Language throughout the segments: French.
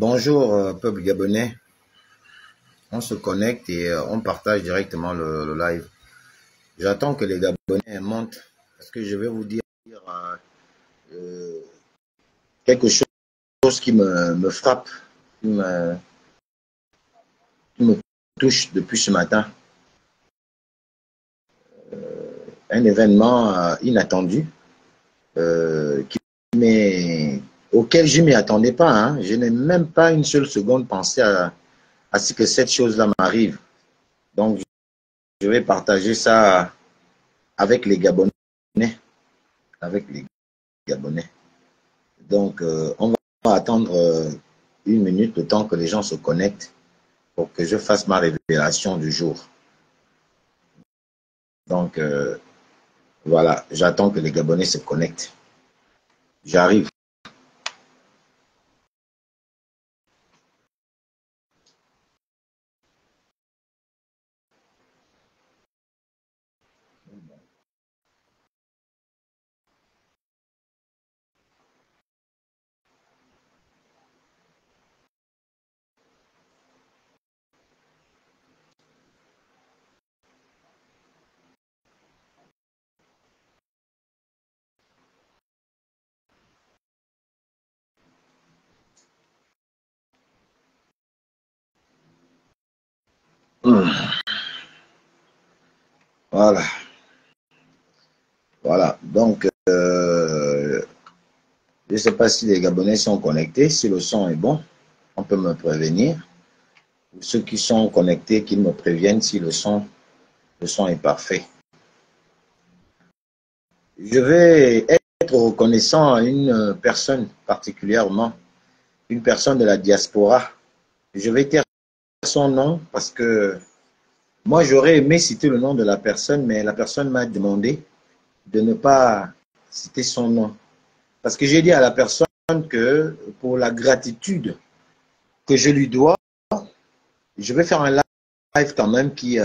Bonjour, peuple gabonais. On se connecte et on partage directement le live. J'attends que les Gabonais montent parce que je vais vous dire euh, quelque chose qui me frappe, qui me, qui me touche depuis ce matin. Un événement inattendu auquel je ne m'y attendais pas. Hein. Je n'ai même pas une seule seconde pensé à ce que cette chose-là m'arrive. Donc, je vais partager ça avec les Gabonais. Avec les Gabonais. Donc, on va attendre une minute le temps que les gens se connectent pour que je fasse ma révélation du jour. Donc, voilà, j'attends que les Gabonais se connectent. J'arrive. Voilà. Voilà. Donc, je ne sais pas si les Gabonais sont connectés. Si le son est bon, on peut me prévenir. Ceux qui sont connectés, qu'ils me préviennent si le son est parfait. Je vais être reconnaissant à une personne particulièrement, une personne de la diaspora. Je vais taire son nom parce que moi, j'aurais aimé citer le nom de la personne, mais la personne m'a demandé de ne pas citer son nom. Parce que j'ai dit à la personne que pour la gratitude que je lui dois, je vais faire un live quand même qui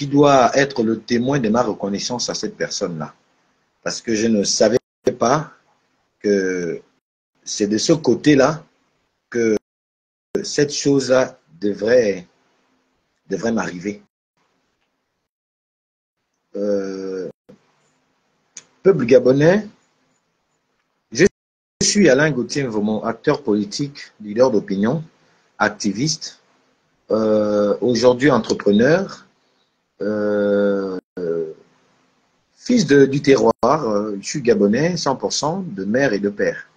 doit être le témoin de ma reconnaissance à cette personne-là. Parce que je ne savais pas que c'est de ce côté-là que cette chose-là devrait m'arriver. Peuple gabonais, je suis Alain Gauthier Mvomo, acteur politique, leader d'opinion, activiste, aujourd'hui entrepreneur, fils du terroir, je suis gabonais 100% de mère et de père.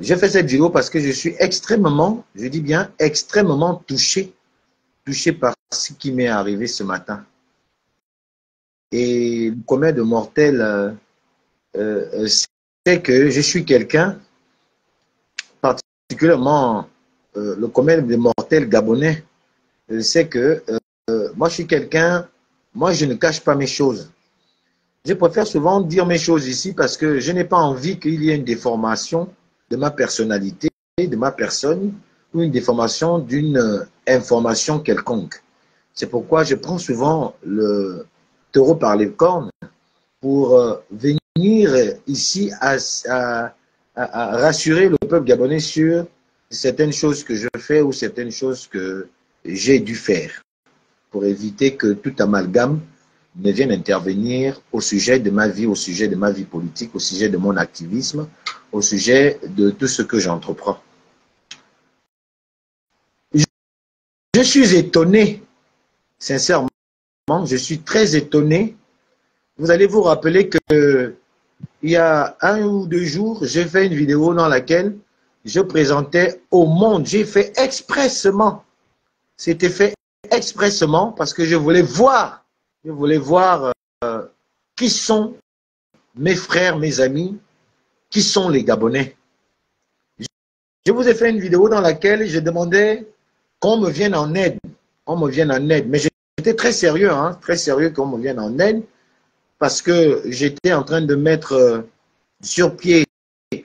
J'ai fait cette vidéo parce que je suis extrêmement, je dis bien extrêmement touché par ce qui m'est arrivé ce matin. Et le commun de mortels c'est que je suis quelqu'un, particulièrement le commun de mortels gabonais, c'est que moi je suis quelqu'un, moi je ne cache pas mes choses. Je préfère souvent dire mes choses ici parce que je n'ai pas envie qu'il y ait une déformation de ma personnalité, de ma personne, ou une déformation d'une information quelconque. C'est pourquoi je prends souvent le taureau par les cornes pour venir ici à rassurer le peuple gabonais sur certaines choses que je fais ou certaines choses que j'ai dû faire pour éviter que tout amalgame ne vienne intervenir au sujet de ma vie, au sujet de ma vie politique, au sujet de mon activisme, au sujet de tout ce que j'entreprends. Je suis étonné, sincèrement, je suis très étonné. Vous allez vous rappeler que il y a 1 ou 2 jours, j'ai fait une vidéo dans laquelle je présentais au monde, j'ai fait expressement, c'était fait expressement parce que je voulais voir qui sont mes frères, mes amis, qui sont les Gabonais. Je vous ai fait une vidéo dans laquelle je demandais qu'on me vienne en aide. On me vienne en aide. Mais j'étais très sérieux, hein, très sérieux qu'on me vienne en aide parce que j'étais en train de mettre sur pied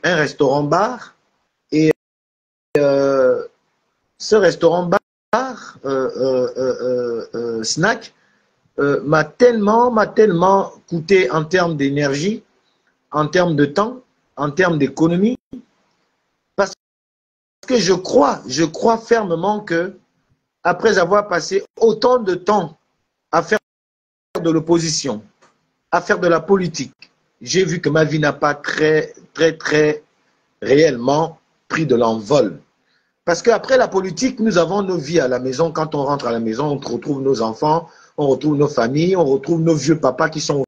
un restaurant-bar et ce restaurant-bar, snack, m'a tellement coûté en termes d'énergie, en termes de temps, en termes d'économie, que je crois fermement que après avoir passé autant de temps à faire de l'opposition, à faire de la politique, j'ai vu que ma vie n'a pas très réellement pris de l'envol. Parce qu'après la politique, nous avons nos vies à la maison. Quand on rentre à la maison, on retrouve nos enfants, on retrouve nos familles, on retrouve nos vieux papas qui sont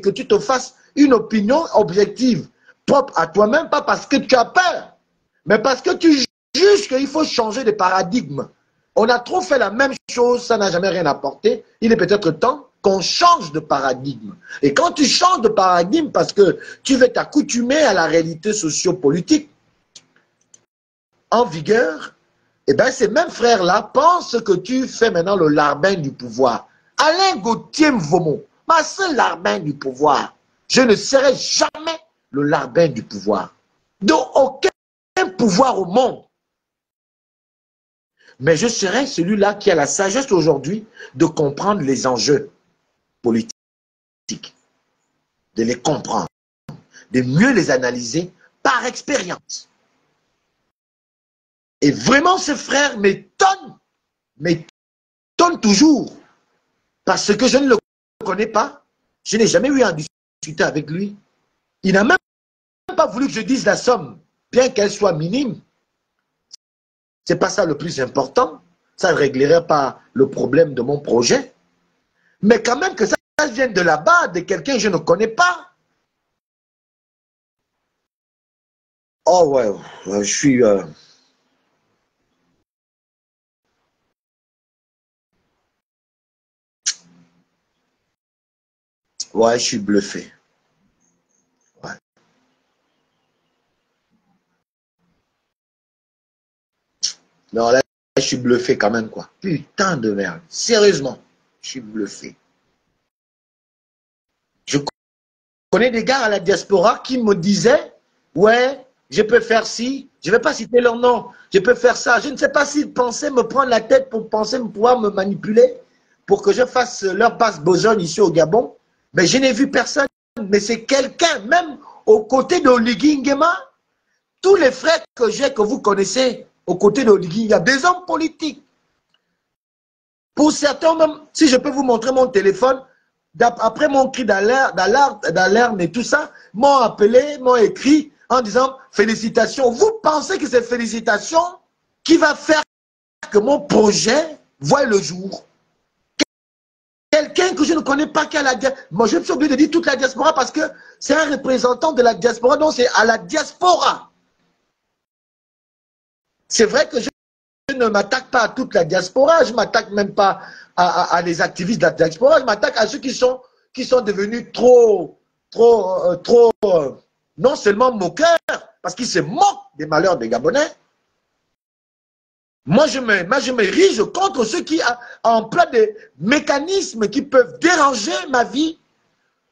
que tu te fasses une opinion objective, propre à toi-même, pas parce que tu as peur, mais parce que tu juges qu'il faut changer de paradigme. On a trop fait la même chose, ça n'a jamais rien apporté. Il est peut-être temps qu'on change de paradigme. Et quand tu changes de paradigme parce que tu veux t'accoutumer à la réalité socio-politique en vigueur, eh bien, ces mêmes frères-là pensent que tu fais maintenant le larbin du pouvoir. Alain Gauthier Mvomo, ma seule larbin du pouvoir. Je ne serai jamais le larbin du pouvoir. De aucun pouvoir au monde. Mais je serai celui-là qui a la sagesse aujourd'hui de comprendre les enjeux politiques, de les comprendre, de mieux les analyser par expérience. Et vraiment, ce frère m'étonne toujours, parce que je ne le connais pas, je n'ai jamais eu à discuter avec lui. Il n'a même pas voulu que je dise la somme, bien qu'elle soit minime. Ce n'est pas ça le plus important, ça ne réglerait pas le problème de mon projet. Mais quand même que ça vienne de là-bas, de quelqu'un que je ne connais pas. Oh ouais, je suis... Ouais, je suis bluffé. Ouais. Non, là, je suis bluffé quand même, quoi. Putain de merde. Sérieusement, je suis bluffé. Je connais des gars à la diaspora qui me disaient, ouais, je peux faire ci, je ne vais pas citer leur nom, je peux faire ça. Je ne sais pas s'ils pensaient me prendre la tête pour penser pouvoir me manipuler, pour que je fasse leur passe besogne ici au Gabon. Mais je n'ai vu personne. Mais c'est quelqu'un, même aux côtés de Oligui Nguema, tous les frères que j'ai, que vous connaissez, aux côtés de Oligui, il y a des hommes politiques. Pour certains, même, si je peux vous montrer mon téléphone, après mon cri d'alarme et tout ça, m'ont appelé, m'ont écrit en disant félicitations. Vous pensez que c'est félicitations qui va faire que mon projet voie le jour? Quelqu'un que je ne connais pas qui a la diaspora. Moi, je me suis obligé de dire toute la diaspora parce que c'est un représentant de la diaspora, donc c'est à la diaspora. C'est vrai que je ne m'attaque pas à toute la diaspora, je ne m'attaque même pas à les activistes de la diaspora, je m'attaque à ceux qui sont devenus trop, non seulement moqueurs, parce qu'ils se moquent des malheurs des Gabonais. Moi, je m'érige contre ceux qui emploient des mécanismes qui peuvent déranger ma vie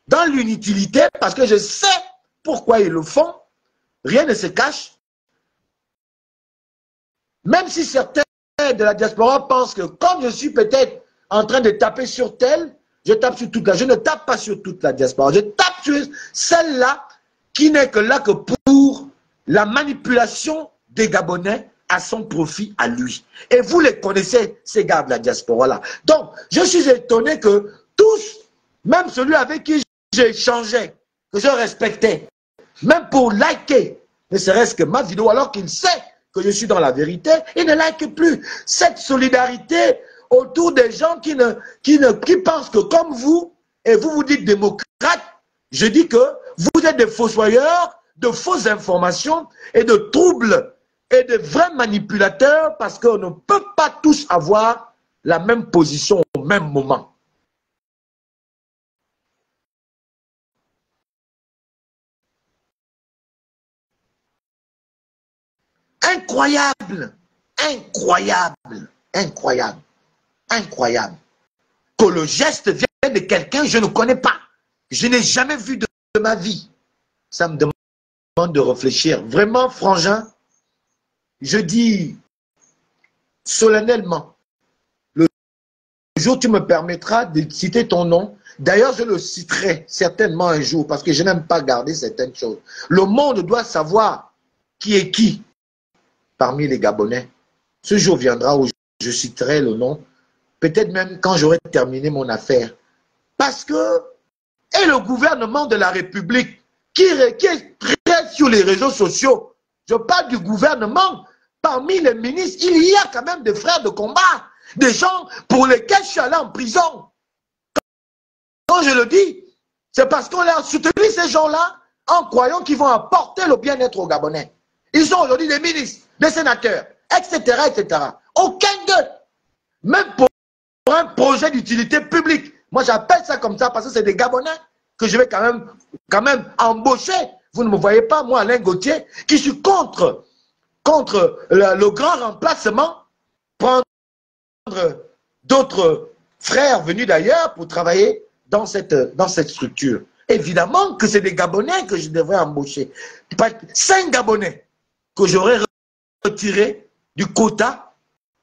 dans l'inutilité, parce que je sais pourquoi ils le font. Rien ne se cache. Même si certains de la diaspora pensent que comme je suis peut-être en train de taper sur tel, je tape sur toute la... Je ne tape pas sur toute la diaspora. Je tape sur celle-là qui n'est que là que pour la manipulation des Gabonais à son profit à lui. Et vous les connaissez, ces gars de la diaspora-là. Donc, je suis étonné que tous, même celui avec qui j'échangeais, que je respectais, même pour liker, ne serait-ce que ma vidéo, alors qu'il sait que je suis dans la vérité, il ne like plus. Cette solidarité autour des gens qui pensent que comme vous, et vous vous dites démocrate, je dis que vous êtes des fossoyeurs, de fausses informations et de troubles et de vrais manipulateurs parce qu'on ne peut pas tous avoir la même position au même moment. Incroyable, incroyable, incroyable, incroyable. Que le geste vienne de quelqu'un que je ne connais pas. Je n'ai jamais vu de ma vie. Ça me demande de réfléchir. Vraiment, frangin, je dis solennellement, le jour où tu me permettras de citer ton nom, d'ailleurs je le citerai certainement un jour parce que je n'aime pas garder certaines choses. Le monde doit savoir qui est qui parmi les Gabonais. Ce jour viendra où je citerai le nom, peut-être même quand j'aurai terminé mon affaire. Parce que, et le gouvernement de la République, qui est très sur les réseaux sociaux, je parle du gouvernement, parmi les ministres, il y a quand même des frères de combat, des gens pour lesquels je suis allé en prison. Quand je le dis, C'est parce qu'on a soutenu ces gens-là en croyant qu'ils vont apporter le bien-être aux Gabonais. Ils sont aujourd'hui des ministres, des sénateurs, etc., etc. Aucun d'eux, même pour un projet d'utilité publique. Moi, j'appelle ça comme ça parce que c'est des Gabonais que je vais quand même embaucher. Vous ne me voyez pas, moi, Alain Gauthier, qui suis contre le grand remplacement, prendre d'autres frères venus d'ailleurs pour travailler dans cette structure. Évidemment que c'est des Gabonais que je devrais embaucher. 5 Gabonais que j'aurais retirés du quota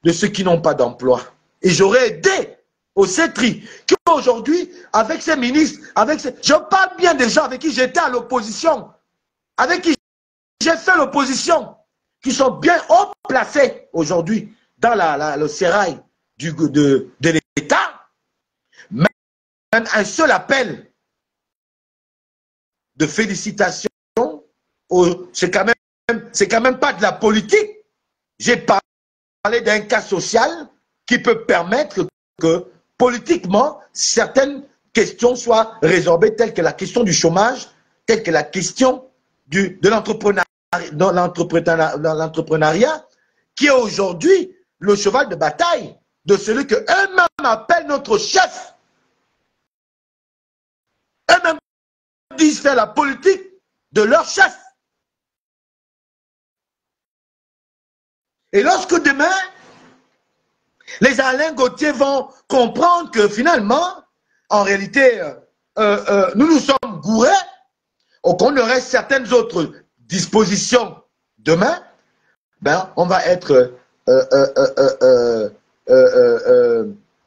de ceux qui n'ont pas d'emploi. Et j'aurais aidé au CETRI, qui aujourd'hui, avec ces ministres, je parle bien des gens avec qui j'étais à l'opposition, avec qui j'ai fait l'opposition, qui sont bien haut placés aujourd'hui dans le sérail de l'État. Même un seul appel de félicitations, c'est quand même pas de la politique. J'ai parlé d'un cas social qui peut permettre que politiquement certaines questions soient résorbées, telles que la question du chômage, telle que la question de l'entrepreneuriat, qui est aujourd'hui le cheval de bataille de celui que eux-mêmes appellent notre chef. Eux-mêmes disent faire la politique de leur chef. Et lorsque demain, les Alain Gauthier vont comprendre que finalement, en réalité, nous nous sommes gourés, ou qu'on aurait certaines autres dispositions demain, ben, on va être,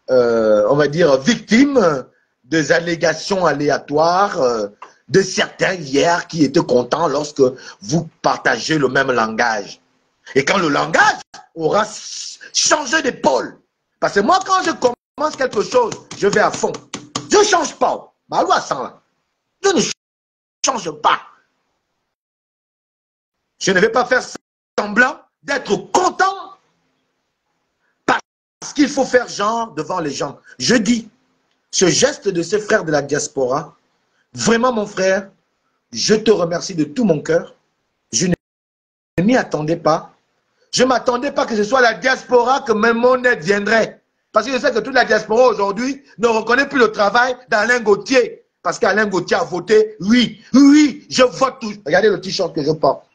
on va dire, victime des allégations aléatoires de certains hier qui étaient contents lorsque vous partagez le même langage. Et quand le langage aura changé d'épaule, parce que moi, quand je commence quelque chose, je vais à fond. Je ne change pas. Ma loi sans là. Je ne change pas. Je ne vais pas faire semblant d'être content parce qu'il faut faire genre devant les gens. Je dis, ce geste de ces frères de la diaspora, vraiment mon frère, je te remercie de tout mon cœur. Je ne m'y attendais pas. Je ne m'attendais pas que ce soit la diaspora que même mon aide viendrait. Parce que je sais que toute la diaspora aujourd'hui ne reconnaît plus le travail d'Alain Gauthier. Parce qu'Alain Gauthier a voté oui. Oui, je vote toujours. Regardez le t-shirt que je porte.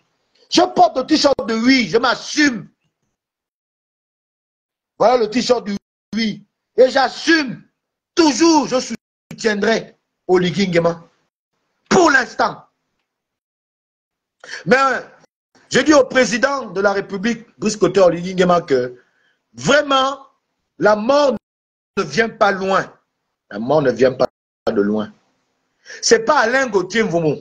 Je porte le t-shirt de oui, je m'assume. Voilà le t-shirt du oui. Et j'assume. Toujours, je soutiendrai Oligui Nguema. Pour l'instant. Mais je dis au président de la République, Brice Koté Oligui Nguema, que vraiment, la mort ne vient pas loin. La mort ne vient pas de loin. Ce n'est pas Alain Gauthier Mvomo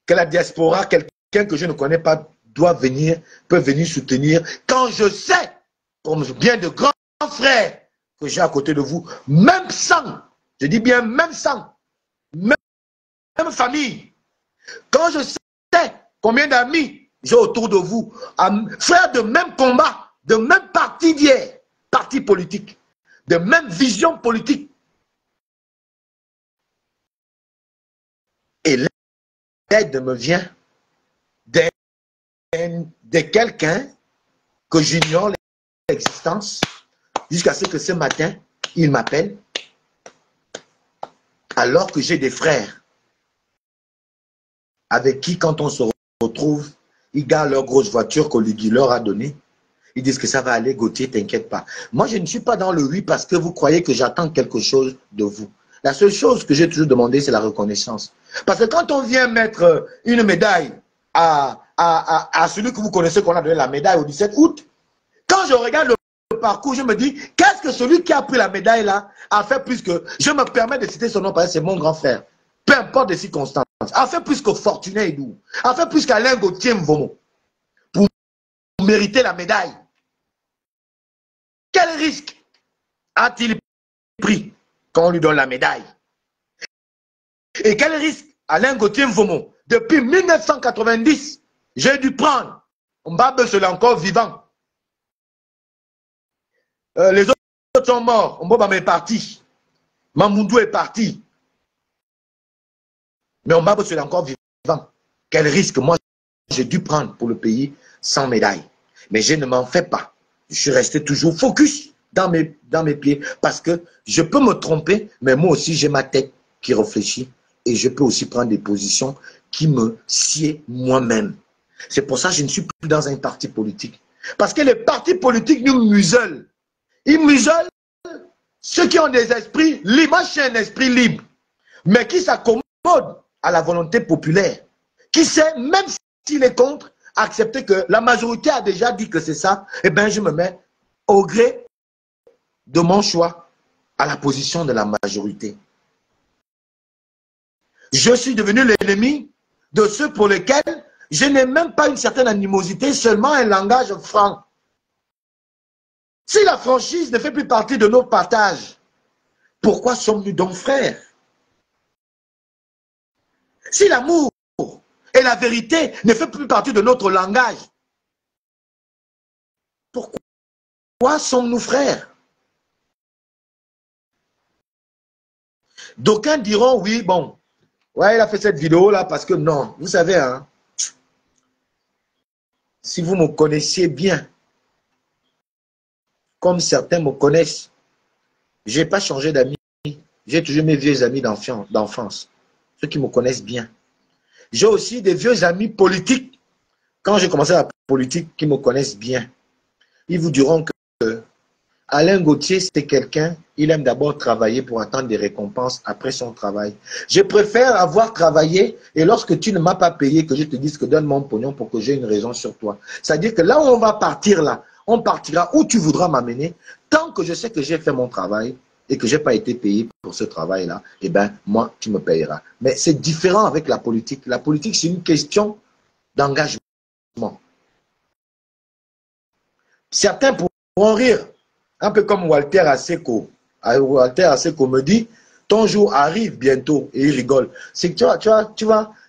que la diaspora, quelqu'un que je ne connais pas, peut venir soutenir quand je sais, comme bien de grands frères que j'ai à côté de vous, même sang, je dis bien même sang, même famille, quand je sais combien d'amis j'ai autour de vous, frères de même combat, de même parti d'hier, parti politique, de même vision politique. Et l'aide me vient de quelqu'un que j'ignore l'existence, jusqu'à ce que ce matin, il m'appelle, alors que j'ai des frères avec qui, quand on se retrouve, ils gardent leur grosse voiture qu'Oligui leur a donnée. Ils disent que ça va aller, Gauthier, t'inquiète pas. Moi, je ne suis pas dans le oui parce que vous croyez que j'attends quelque chose de vous. La seule chose que j'ai toujours demandé, c'est la reconnaissance. Parce que quand on vient mettre une médaille à celui que vous connaissez, qu'on a donné la médaille au 17 août, quand je regarde le parcours, je me dis, qu'est-ce que celui qui a pris la médaille là a fait plus que... Je me permets de citer son nom parce que c'est mon grand frère. Peu importe les circonstances. A fait plus que Fortuné Edou. A fait plus qu'Alain Gauthier Mvomo. Pour mériter la médaille. Quel risque a-t-il pris quand on lui donne la médaille? Et quel risque Alain Gauthier Mvomo, depuis 1990, j'ai dû prendre? Mbabe seul encore vivant. Les autres sont morts. Mboba est parti. Mamoudou est parti. Mais Ombabo est encore vivant. Quel risque moi j'ai dû prendre pour le pays sans médaille. Mais je ne m'en fais pas. Je suis resté toujours focus dans mes pieds parce que je peux me tromper, mais moi aussi j'ai ma tête qui réfléchit et je peux aussi prendre des positions qui me sied moi-même. C'est pour ça que je ne suis plus dans un parti politique. Parce que les partis politiques nous muselent. Ils muselent ceux qui ont des esprits libres. Moi, je suis un esprit libre, mais qui s'accommode à la volonté populaire. Qui sait, même s'il est contre, accepter que la majorité a déjà dit que c'est ça, eh bien, je me mets au gré de mon choix à la position de la majorité. Je suis devenu l'ennemi de ceux pour lesquels je n'ai même pas une certaine animosité, seulement un langage franc. Si la franchise ne fait plus partie de nos partages, pourquoi sommes-nous donc frères? Si l'amour et la vérité ne fait plus partie de notre langage, pourquoi sommes-nous frères? D'aucuns diront, oui, bon, ouais, il a fait cette vidéo-là parce que non, vous savez, hein, si vous me connaissiez bien, comme certains me connaissent, je n'ai pas changé d'amis. J'ai toujours mes vieux amis d'enfance, ceux qui me connaissent bien. J'ai aussi des vieux amis politiques, quand j'ai commencé la politique, qui me connaissent bien. Ils vous diront que Alain Gauthier, c'est quelqu'un, il aime d'abord travailler pour attendre des récompenses après son travail. Je préfère avoir travaillé et lorsque tu ne m'as pas payé, que je te dise que donne mon pognon pour que j'ai une raison sur toi. C'est-à-dire que là où on va partir là, on partira où tu voudras m'amener. Tant que je sais que j'ai fait mon travail et que je n'ai pas été payé pour ce travail-là, eh bien, moi, tu me payeras. Mais c'est différent avec la politique. La politique, c'est une question d'engagement. Certains pourront rire. Un peu comme Walter Asseco. Walter Asseco me dit, ton jour arrive bientôt. Et il rigole. C'est que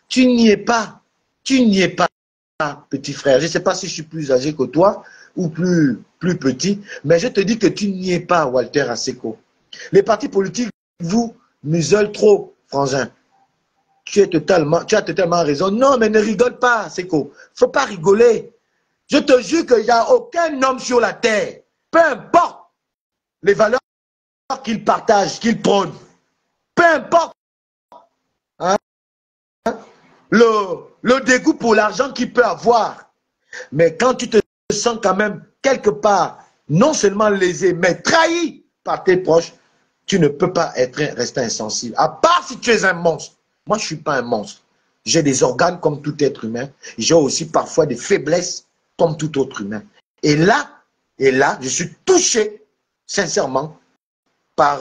tu n'y es pas. Tu n'y es pas, petit frère. Je ne sais pas si je suis plus âgé que toi ou plus petit, mais je te dis que tu n'y es pas, Walter Asseco. Les partis politiques vous muselent trop, frangin. Tu as totalement raison. Non, mais ne rigole pas, Asseco. Il ne faut pas rigoler. Je te jure qu'il n'y a aucun homme sur la terre, peu importe les valeurs qu'il partage, qu'il prône, peu importe hein, le dégoût pour l'argent qu'il peut avoir. Mais quand tu te sens quand même quelque part, non seulement lésé, mais trahi par tes proches, tu ne peux pas rester insensible. À part si tu es un monstre. Moi, je ne suis pas un monstre. J'ai des organes comme tout être humain. J'ai aussi parfois des faiblesses comme tout autre humain. Et là, je suis touché, sincèrement, par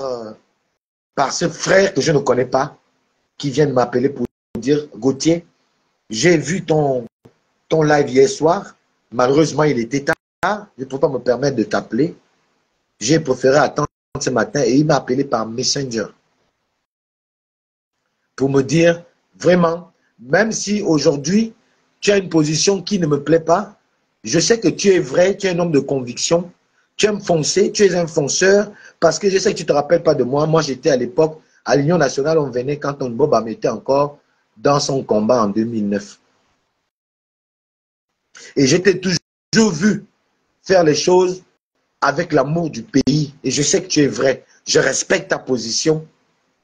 ce frère que je ne connais pas, qui vient de m'appeler pour dire, Gauthier, j'ai vu ton live hier soir. Malheureusement, il était tard. Je ne peux pas me permettre de t'appeler. J'ai préféré attendre ce matin et il m'a appelé par Messenger pour me dire, vraiment, même si aujourd'hui, tu as une position qui ne me plaît pas, je sais que tu es vrai, tu es un homme de conviction, tu aimes foncer, tu es un fonceur, parce que je sais que tu ne te rappelles pas de moi. Moi, j'étais à l'époque, à l'Union nationale, on venait quand Tony Boba était encore dans son combat en 2009. Et je t'ai toujours vu faire les choses avec l'amour du pays. Et je sais que tu es vrai. Je respecte ta position.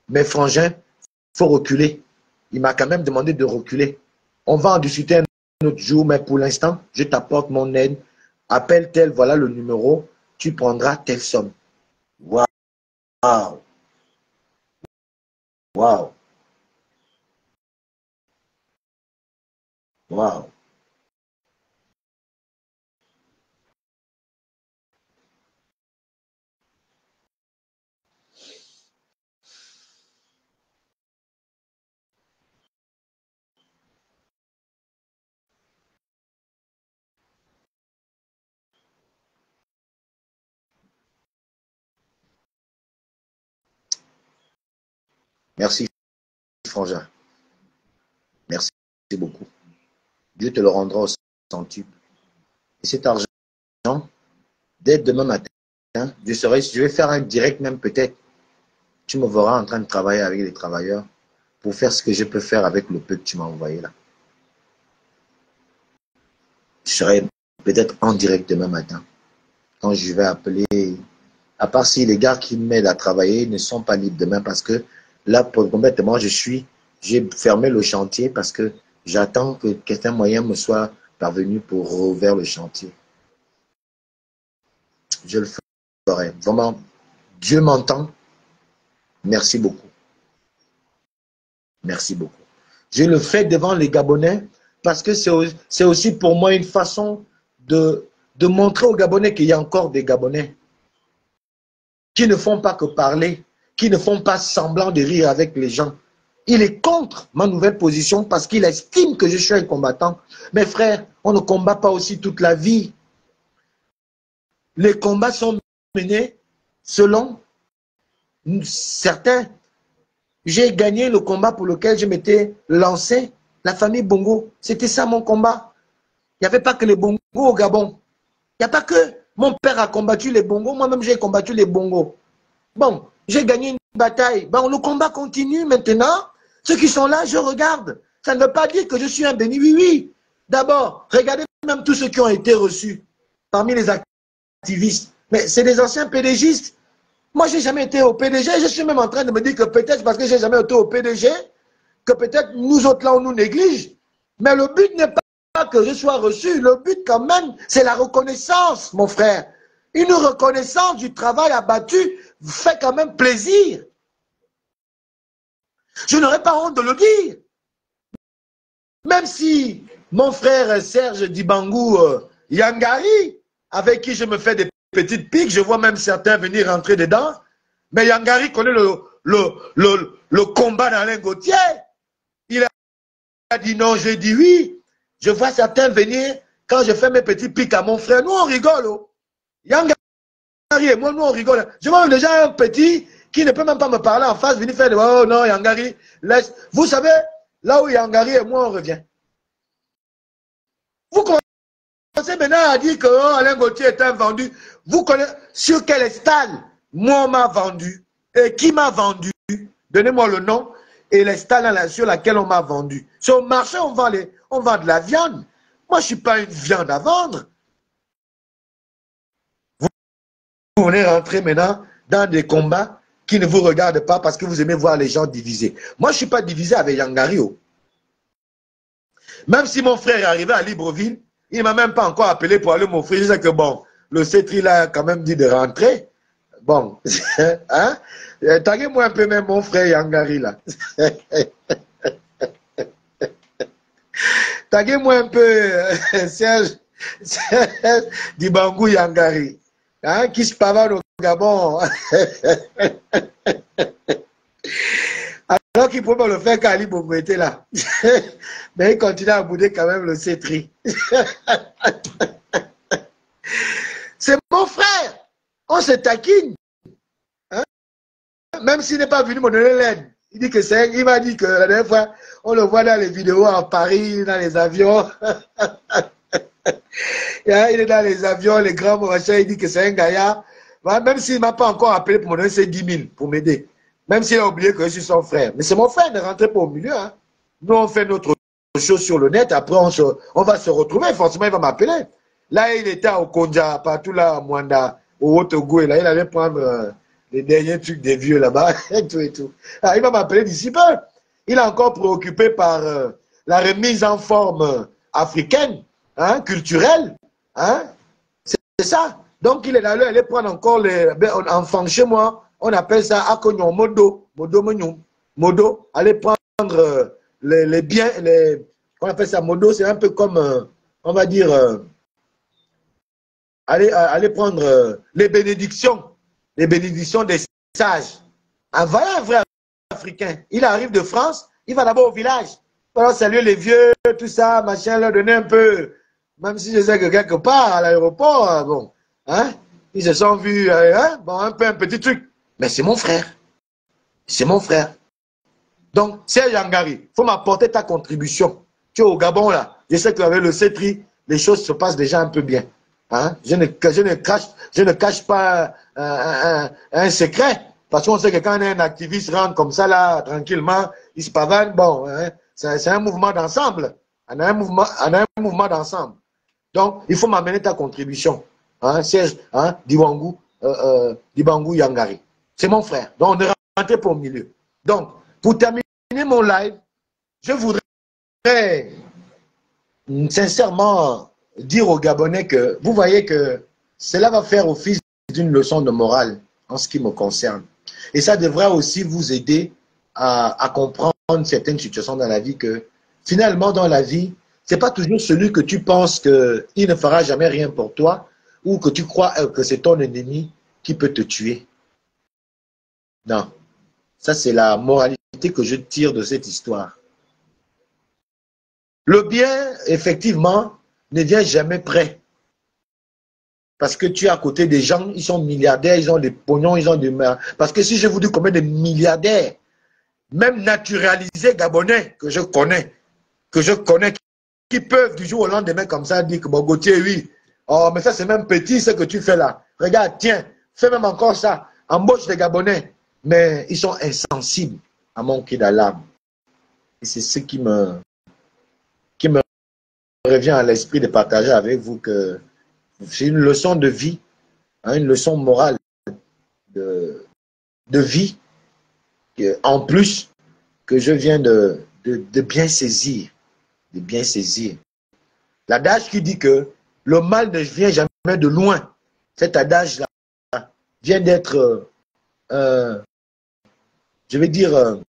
Mais frangin, il faut reculer. Il m'a quand même demandé de reculer. On va en discuter un autre jour, mais pour l'instant, je t'apporte mon aide. Appelle tel, voilà le numéro. Tu prendras telle somme. Waouh! Waouh! Waouh! Merci, frangin. Merci beaucoup. Dieu te le rendra au centuple. Et cet argent, dès demain matin, je vais faire un direct même peut-être. Tu me verras en train de travailler avec les travailleurs pour faire ce que je peux faire avec le peu que tu m'as envoyé là. Je serai peut-être en direct demain matin, quand je vais appeler, à part si les gars qui m'aident à travailler ne sont pas libres demain, parce que là, pour complètement, j'ai fermé le chantier parce que j'attends que quelqu'un moyen me soit parvenu pour rouvrir le chantier. Je le ferai. Vraiment, Dieu m'entend. Merci beaucoup. Merci beaucoup. Je le fais devant les Gabonais parce que c'est aussi pour moi une façon de montrer aux Gabonais qu'il y a encore des Gabonais qui ne font pas que parler, qui ne font pas semblant de rire avec les gens. Il est contre ma nouvelle position parce qu'il estime que je suis un combattant. Mes frères, on ne combat pas aussi toute la vie. Les combats sont menés selon certains. J'ai gagné le combat pour lequel je m'étais lancé, la famille Bongo. C'était ça mon combat. Il n'y avait pas que les Bongos au Gabon. Il n'y a pas que mon père a combattu les Bongos, moi-même j'ai combattu les Bongos. Bon, j'ai gagné une bataille. Bon, le combat continue maintenant. Ceux qui sont là, je regarde. Ça ne veut pas dire que je suis un béni. Oui, oui. D'abord, regardez même tous ceux qui ont été reçus parmi les activistes. Mais c'est des anciens PDGistes. Moi, je n'ai jamais été au PDG. Je suis même en train de me dire que peut-être parce que je n'ai jamais été au PDG, que peut-être nous autres là, on nous néglige. Mais le but n'est pas que je sois reçu. Le but quand même, c'est la reconnaissance, mon frère. Une reconnaissance du travail abattu fait quand même plaisir. Je n'aurais pas honte de le dire. Même si mon frère Serge Dibangou Yangari, avec qui je me fais des petites piques, je vois même certains venir rentrer dedans, mais Yangari connaît le combat d'Alain Gauthier. Il a dit non, j'ai dit oui. Je vois certains venir, quand je fais mes petits piques à mon frère, nous on rigole. Oh. Yangari et moi, nous on rigole. Je vois déjà un petit qui ne peut même pas me parler en face, venir faire de oh non, Yangari, laisse. Vous savez, là où Yangari et moi on revient. Vous commencez maintenant à dire que oh, Alain Gauthier est un vendu. Vous connaissez sur quel stade moi on m'a vendu et qui m'a vendu. Donnez-moi le nom et les stades sur laquelle on m'a vendu. Sur le marché, on vend de la viande. Moi, je ne suis pas une viande à vendre. Vous venez rentrer maintenant dans des combats qui ne vous regardent pas parce que vous aimez voir les gens divisés. Moi, je ne suis pas divisé avec Yangario. Même si mon frère est arrivé à Libreville, il ne m'a même pas encore appelé pour aller m'offrir. Je sais que bon, le C-Tri a quand même dit de rentrer. Bon, hein? Taguez-moi un peu même mon frère Yangari là. Taguez-moi un peu Serge Dibangou Yangari. Hein, qui se pavane au Gabon. Alors qu'il peut pas le faire quand Ali Bongo était là. Mais il continue à bouder quand même le C-Tri. C'est mon frère. On se taquine. Hein? Même s'il n'est pas venu me donner l'aide. Il dit que c'est, il m'a dit que la dernière fois, on le voit dans les vidéos en Paris, dans les avions. Il est dans les avions, les grands machins, il dit que c'est un gaillard. Même s'il ne m'a pas encore appelé pour me donner ses 10 000 pour m'aider. Même s'il a oublié que je suis son frère. Mais c'est mon frère, ne rentrez pas au milieu. Hein. Nous, on fait notre chose sur le net. Après, on va se retrouver. Forcément, il va m'appeler. Là, il était au Konja, partout là, à Mwanda, au Haut-Togo. Là, il allait prendre les derniers trucs des vieux là-bas. Et tout et tout. Ah, il va m'appeler d'ici peu. Il est encore préoccupé par la remise en forme africaine, hein, culturelle. Hein. C'est ça. Donc, il est allé aller prendre encore les enfants chez moi. On appelle ça Akonyon Modo. Modo. Aller prendre les biens. On appelle ça Modo. C'est un peu comme, on va dire, aller prendre les bénédictions. Les bénédictions des sages. Voilà un vrai Africain. Il arrive de France. Il va d'abord au village. Il va saluer les vieux, tout ça, machin, leur donner un peu. Même si je sais que quelque part, à l'aéroport, bon, hein, ils se sont vus, hein, bon, un petit truc. Mais c'est mon frère. C'est mon frère. Donc, Serge Yangari, il faut m'apporter ta contribution. Tu es au Gabon, là. Je sais qu'avec le C-Tri, les choses se passent déjà un peu bien. Hein? Je ne cache pas un secret. Parce qu'on sait que quand un activiste rentre comme ça, là, tranquillement, ils se pavanent, bon, hein, c'est un mouvement d'ensemble. On a un mouvement d'ensemble. Donc, il faut m'amener ta contribution. Hein, Serge, hein, Dibangu Yangari. C'est mon frère. Donc, on est rentré pour le milieu. Donc, pour terminer mon live, je voudrais sincèrement dire aux Gabonais que vous voyez que cela va faire office d'une leçon de morale en ce qui me concerne. Et ça devrait aussi vous aider à comprendre certaines situations dans la vie que finalement dans la vie, c'est pas toujours celui que tu penses qu'il ne fera jamais rien pour toi ou que tu crois que c'est ton ennemi qui peut te tuer. Non. Ça, c'est la moralité que je tire de cette histoire. Le bien, effectivement, ne vient jamais prêt. Parce que tu es à côté des gens, ils sont milliardaires, ils ont des pognons, ils ont des... Parce que si je vous dis combien de milliardaires, même naturalisés gabonais, que je connais, qui peuvent du jour au lendemain comme ça dire que bon, Gauthier, oui, oh, mais ça c'est même petit ce que tu fais là. Regarde, tiens, fais même encore ça. Embauche des Gabonais. Mais ils sont insensibles à mon cri d'alarme. Et c'est ce qui me revient à l'esprit de partager avec vous que c'est une leçon de vie, hein, une leçon morale de vie, en plus que je viens de bien saisir, de bien saisir. L'adage qui dit que le mal ne vient jamais de loin. Cet adage-là vient d'être, je vais dire,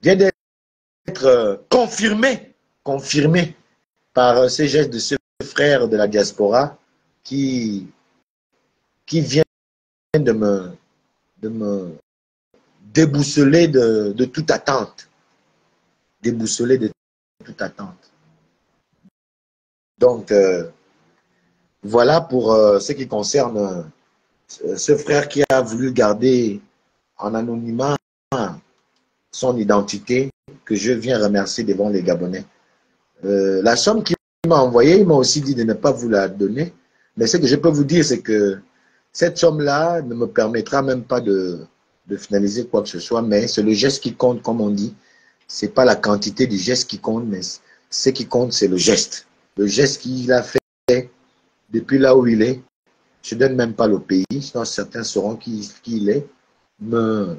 vient d'être confirmé par ces gestes de ce frère de la diaspora qui vient de me déboussoler de toute attente. Déboussoler de toute attente. Donc, voilà pour ce qui concerne ce frère qui a voulu garder en anonymat son identité, que je viens remercier devant les Gabonais. La somme qu'il m'a envoyée, il m'a aussi dit de ne pas vous la donner. Mais ce que je peux vous dire, c'est que cette somme-là ne me permettra même pas de finaliser quoi que ce soit, mais c'est le geste qui compte, comme on dit. Ce n'est pas la quantité du geste qui compte, mais ce qui compte, c'est le geste. Le geste qu'il a fait depuis là où il est, je ne donne même pas le pays, sinon certains sauront qui il est, me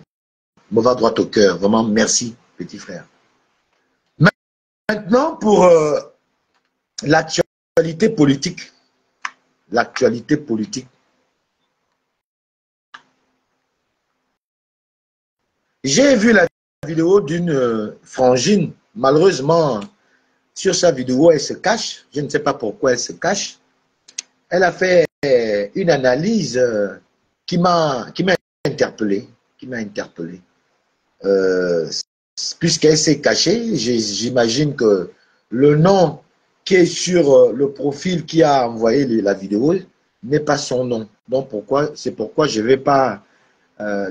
va droit au cœur. Vraiment, merci, petit frère. Maintenant, pour l'actualité politique. L'actualité politique. J'ai vu la vidéo d'une frangine. Malheureusement, sur sa vidéo, elle se cache. Je ne sais pas pourquoi elle se cache. Elle a fait une analyse qui m'a interpellé. Puisqu'elle s'est cachée, j'imagine que le nom qui est sur le profil qui a envoyé la vidéo n'est pas son nom. Donc c'est pourquoi je ne vais pas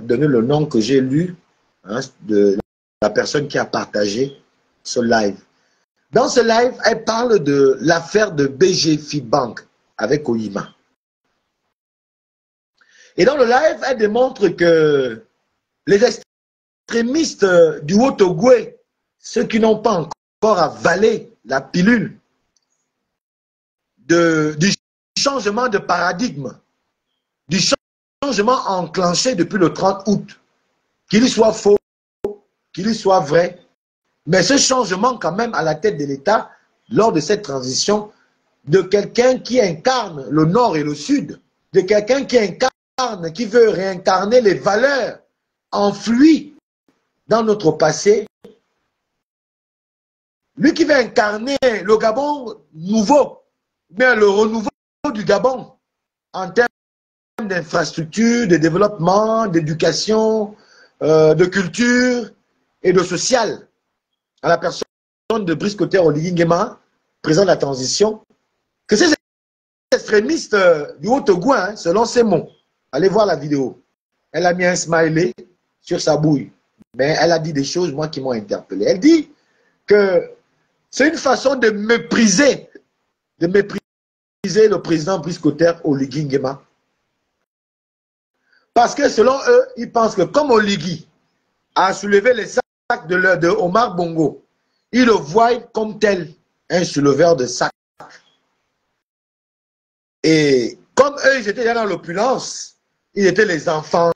donner le nom que j'ai lu, hein, de la personne qui a partagé ce live. Dans ce live, elle parle de l'affaire de BGFI Bank avec Oyima. Et dans le live, elle démontre que les extrémistes du Haut-Ogoué, ceux qui n'ont pas encore avalé la pilule du changement de paradigme, du changement enclenché depuis le 30 août, qu'il soit faux, qu'il soit vrai, mais ce changement quand même à la tête de l'État, lors de cette transition, de quelqu'un qui incarne le Nord et le Sud, de quelqu'un qui veut réincarner les valeurs enfouies dans notre passé, lui qui veut incarner le Gabon nouveau, bien le renouveau du Gabon en termes d'infrastructures, de développement, d'éducation, de culture et de social, à la personne de Brice Clotaire Oligui Nguema, président de la transition, que ces extrémistes du Haut-Ogoué, hein, selon ses mots, allez voir la vidéo, elle a mis un smiley sur sa bouille, mais elle a dit des choses, moi, qui m'ont interpellé. Elle dit que c'est une façon de mépriser le président Brice Clotaire Oligui Nguema. Parce que selon eux, ils pensent que comme Oligui a soulevé les de Omar Bongo, ils le voient comme tel, un souleveur de sac. Et comme eux, ils étaient dans l'opulence, ils étaient les enfants,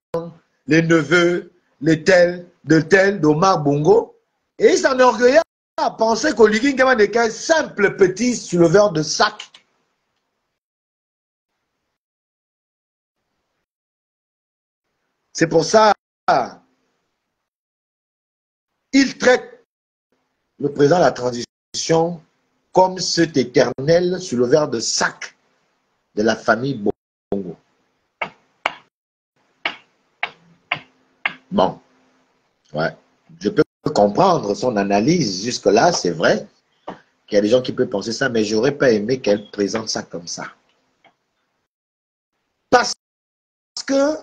les neveux, les tels, d'Omar Bongo, et ils s'enorgueillaient à penser qu'Oligui Nguema n'est qu'un simple petit souleveur de sac. C'est pour ça qu'il traite le président de la transition comme cet éternel souleveur de sac de la famille Bongo. Bon, ouais, je peux comprendre son analyse jusque-là, c'est vrai qu'il y a des gens qui peuvent penser ça, mais j'aurais pas aimé qu'elle présente ça comme ça. Parce que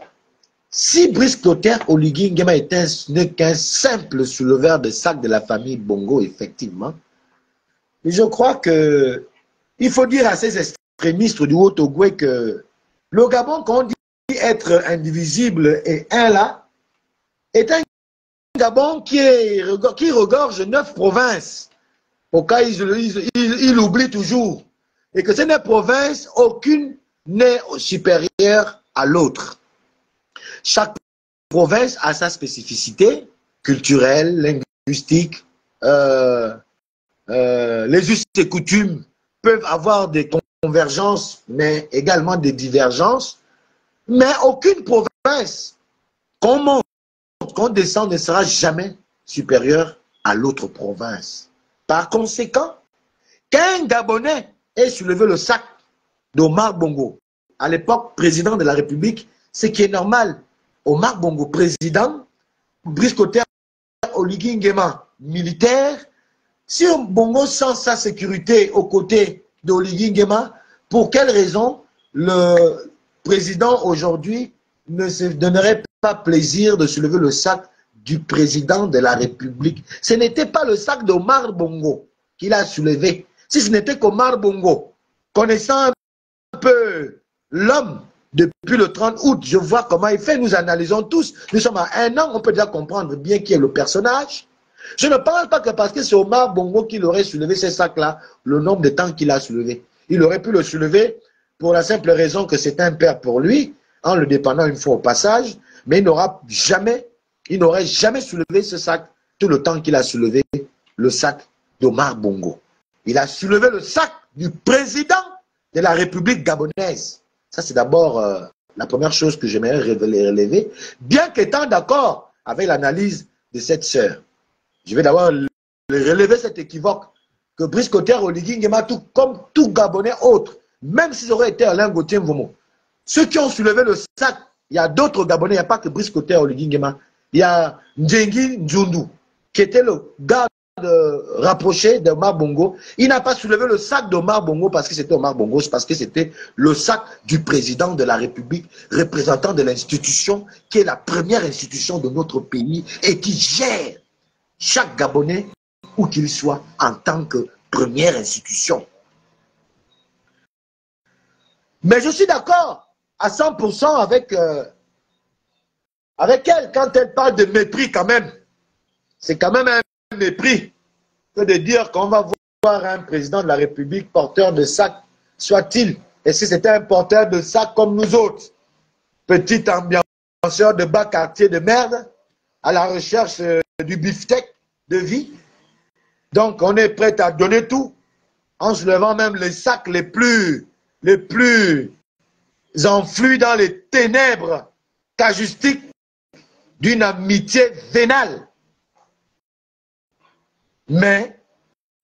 si Brice Clotaire Oligui Nguema n'est qu'un simple souleveur de sac de la famille Bongo, effectivement, je crois que il faut dire à ces extrémistes du Haut-Ogooué que le Gabon, qu'on dit être indivisible et un là, est un Gabon qui regorge 9 provinces. Au cas où il oublie toujours. Et que ces 9 provinces, aucune n'est supérieure à l'autre. Chaque province a sa spécificité culturelle, linguistique. Les us et coutumes peuvent avoir des convergences, mais également des divergences. Mais aucune province qu'on monte, qu'on descend, ne sera jamais supérieure à l'autre province. Par conséquent, qu'un Gabonais ait soulevé le sac d'Omar Bongo, à l'époque président de la République, ce qui est normal. Omar Bongo, président, Brice Clotaire Oligui Nguema, militaire. Si Bongo sent sa sécurité aux côtés d'Oligui Nguema, pour quelle raison le président aujourd'hui ne se donnerait pas plaisir de soulever le sac du président de la République? Ce n'était pas le sac d'Omar Bongo qu'il a soulevé. Si ce n'était qu'Omar Bongo, connaissant un peu l'homme depuis le 30 août, je vois comment il fait, nous analysons tous. Nous sommes à 1 an, on peut déjà comprendre bien qui est le personnage. Je ne parle pas que parce que c'est Omar Bongo qui aurait soulevé ces sacs-là, le nombre de temps qu'il a soulevé. Il aurait pu le soulever pour la simple raison que c'est un père pour lui, en le dépendant une fois au passage, mais il n'aurait jamais soulevé ce sac tout le temps qu'il a soulevé le sac d'Omar Bongo. Il a soulevé le sac du président de la République gabonaise. Ça, c'est d'abord la première chose que j'aimerais relever, bien qu'étant d'accord avec l'analyse de cette sœur. Je vais d'abord relever cet équivoque que Brice Clotaire Oligui Nguema, comme tout Gabonais autre, même s'ils auraient été Alain Gauthier Mvomo, ceux qui ont soulevé le sac, il y a d'autres Gabonais, il n'y a pas que Brice Clotaire Oligui Nguema, il y a Ndjengi Ndjoundou, qui était le gars rapproché d'Omar Bongo. Il n'a pas soulevé le sac d'Omar Bongo parce que c'était Omar Bongo, c'est parce que c'était le sac du président de la République, représentant de l'institution qui est la première institution de notre pays et qui gère chaque Gabonais, où qu'il soit, en tant que première institution. Mais je suis d'accord à 100% avec elle quand elle parle de mépris quand même. C'est quand même un mépris que de dire qu'on va voir un président de la République porteur de sac, soit-il. Et si c'était un porteur de sac comme nous autres, petit ambianceur de bas quartier de merde, à la recherche du beefsteak de vie. Donc on est prêt à donner tout, en se levant même les sacs les plus enflus dans les ténèbres casustiques d'une amitié vénale. Mais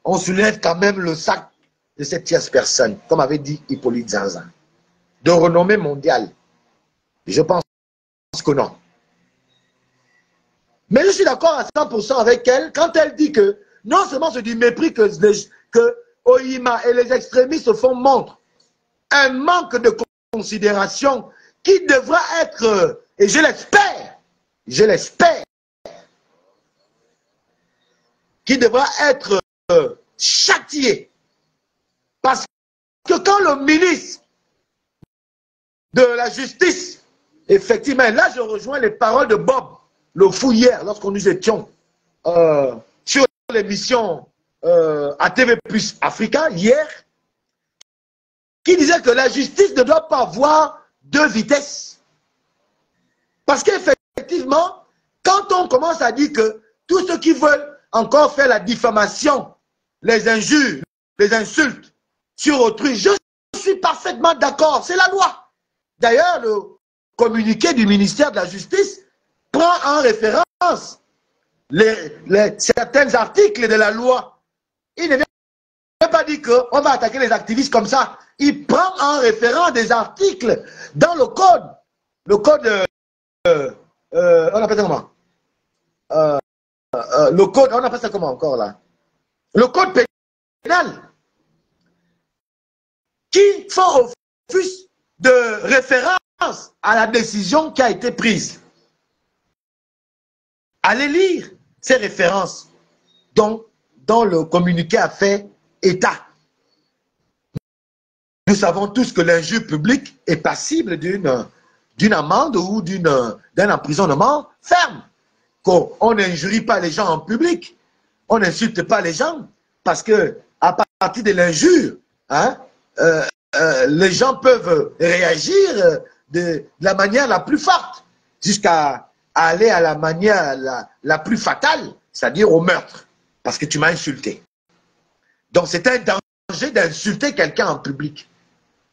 on soulève quand même le sac de cette tierce personne, comme avait dit Hippolyte Zanza, de renommée mondiale. Je pense que non. Mais je suis d'accord à 100% avec elle quand elle dit que non seulement c'est du mépris que Oima et les extrémistes se font montre, un manque de considération qui devra être, et je l'espère, qui devra être châtié. Parce que quand le ministre de la Justice, effectivement, là je rejoins les paroles de Bob, le fou hier, lorsqu'on nous étions, sur l'émission ATV Plus Africa hier, qui disait que la justice ne doit pas avoir deux vitesses. Parce qu'effectivement, quand on commence à dire que tous ceux qui veulent encore faire la diffamation, les injures, les insultes sur autrui, je suis parfaitement d'accord, c'est la loi. D'ailleurs, le communiqué du ministère de la Justice prend en référence certains articles de la loi. Il ne vient pas dire qu'on va attaquer les activistes comme ça. Il prend en référence des articles dans le code. Le code, on appelle ça comment? Le code, on appelle ça comment encore là? Le code pénal qui font office de référence à la décision qui a été prise. Allez lire ces références dont le communiqué a fait état. Nous savons tous que l'injure publique est passible d'une amende ou d'un emprisonnement ferme. Qu'on n'injurie pas les gens en public, on n'insulte pas les gens, parce que à partir de l'injure, hein, les gens peuvent réagir de la manière la plus forte, jusqu'à aller à la manière la plus fatale, c'est-à-dire au meurtre, parce que tu m'as insulté. Donc c'est un danger d'insulter quelqu'un en public.